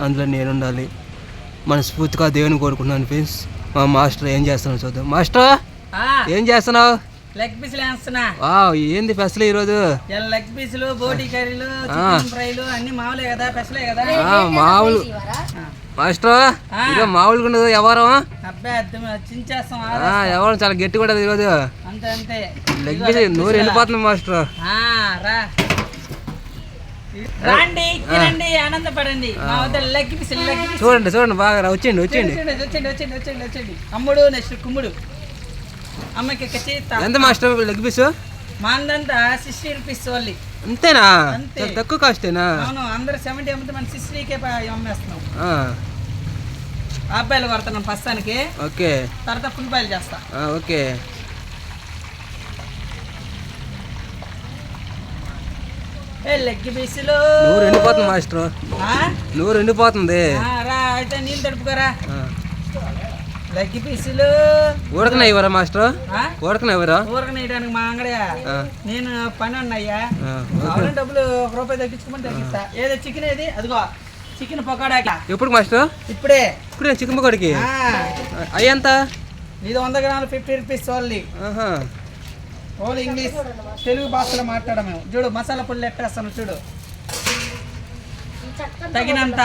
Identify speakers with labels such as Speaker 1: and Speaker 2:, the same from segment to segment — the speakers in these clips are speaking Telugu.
Speaker 1: అందులో నేను ఉండాలి. మనస్ఫూర్తిగా దేవుని కోరుకున్నాను ఫ్రెండ్స్. మా మాస్టర్ ఏం చేస్తున్నావు చూద్దాం. మాస్టర్ ఏం చేస్తున్నావు?
Speaker 2: లెగ్ పీసులు వేస్తున్నా.
Speaker 1: ఏంది పెసలు ఈరోజు?
Speaker 2: లెగ్ పీసులు, బోటి కర్రీలు, చికెన్ ఫ్రైలు అన్ని మామూలే కదా, పెసలే కదా.
Speaker 1: మామూలు మాస్టర్ ఇదో మామూలుగా ఉండదు. ఎవరం
Speaker 2: అబ్బాయి చించేస్తాం.
Speaker 1: ఎవరు చాలా గట్టిగా ఉండదు ఈరోజు.
Speaker 2: అంతే అంతే.
Speaker 1: లెగ్ పీస్ నూరు వెళ్ళిపోతుంది మాస్టర్.
Speaker 2: రా రండి, తినండి, ఆనందపడండి. మా వద్ద లెగ్ పీసులు.
Speaker 1: చూడండి చూడండి బాగా వచ్చేయండి వచ్చేయండి
Speaker 2: వచ్చేయండి వచ్చేయండి వచ్చేయండి వచ్చేయండి. అమ్ముడు నెక్స్ట్ కుమ్ముడు. అమ్మకి
Speaker 1: ఎంత మాస్టర్ లెగ్ పీస్?
Speaker 2: మాందంతా 60 రూపీస్ ఓన్లీ.
Speaker 1: అంతేనా? తక్కువ కాస్టేనా?
Speaker 2: అవును, అందరు 70 అమ్మితే మనం 60కే అమ్మేస్తున్నాం. అబ్బాయిలు కొడుతున్నాం ప్రస్తుతానికి.
Speaker 1: ఓకే,
Speaker 2: తర్వాత ఫుల్ బాయిల్ చేస్తా.
Speaker 1: ఓకే.
Speaker 2: లెగ్ పీసులు
Speaker 1: నూరు ఎండిపోతుంది మాస్టర్. నూరు ఎండిపోతుంది.
Speaker 2: రా అయితే నీళ్ళు తడుపుకోరా. లెగ్ పీసులు
Speaker 1: ఉడకనేవరా మాస్టర్? ఉడకనేవరా?
Speaker 2: ఊరకనేయడానికి మా అంగడి. నేను పని ఉన్నాయ్యా. డబ్బులు ₹1 తగ్గించుకోమని తగ్గిస్తా. ఏదో చికెన్ ఏది? అదిగో చికెన్ పకోడా.
Speaker 1: ఎప్పుడు మాస్టర్?
Speaker 2: ఇప్పుడే
Speaker 1: చికెన్ పకోడీకి అయ్యంత?
Speaker 2: ఇది 100 గ్రాములు 50 rupees only. Only English, Telugu భాషలో మాట్లాడము. చూడు మసాలా పొడి ఎట్టేస్తాను చూడు. తగినంత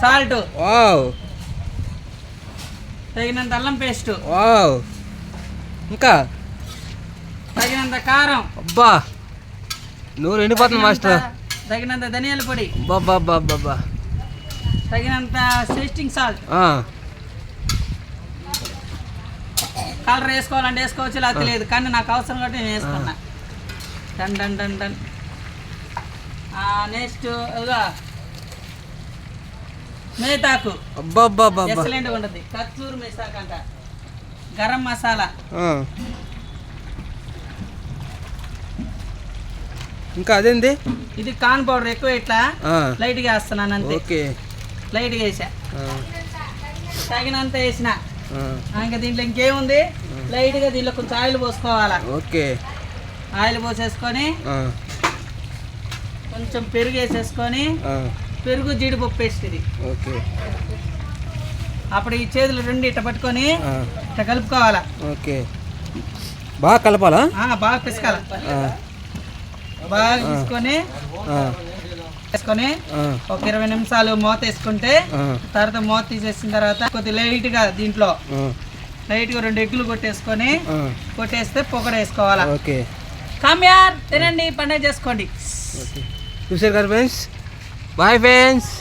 Speaker 2: సాల్ట్, తగినంత అల్లం పేస్ట్,
Speaker 1: ఇంకా
Speaker 2: తగినంత కారం.
Speaker 1: అబ్బా నూరు ఎండిపోతుంది మాస్టర్.
Speaker 2: తగినంత ధనియాల పొడి, తగినంత టేస్టింగ్ సాల్ట్. కలర్ వేసుకోవాలంటే వేసుకోవచ్చు, లేకపోతే లేదు. కానీ నాకు అవసరం కాబట్టి నేను వేసుకున్నా. Done done done done. Next మేతాకు. ఎక్సలెంట్గా ఉంటుంది. కస్తూరి మేతాకు అంట. గరం మసాలా.
Speaker 1: ఇంకా అదేంది? ఇది
Speaker 2: కార్న్ పౌడర్. ఎక్కువ ఇట్లా లైట్గా వేస్తున్నాను అంతే. లైట్గా వేసా, తగినంత వేసిన. ఇంకా దీంట్లో ఇంకేముంది, లైట్గా దీంట్లో కొంచెం ఆయిల్ పోసుకోవాలా. ఆయిల్ పోసేసుకొని కొంచెం పెరుగు వేసేసుకొని, పెరుగు జీడిపప్పు పేస్ట్ ఇది. అప్పుడు ఈ చేతులు రెండు ఇట్ట పట్టుకొని ఇట్ట కలుపుకోవాలా.
Speaker 1: బాగా కలపాలా?
Speaker 2: బాగా పిసకాల. బాగా తీసుకొని వేసుకొని ఒక 20 నిమిషాలు మూత వేసుకుంటే, తర్వాత మూత తీసేసిన తర్వాత కొద్ది లైట్గా దీంట్లో లైట్గా 2 ఎగ్గులు కొట్టేస్తే పొగడ వేసుకోవాలా. కామ్యార్ తినండి, పండుగ చేసుకోండి.
Speaker 1: చూసారు కదా ఫ్రెండ్స్. Bye friends.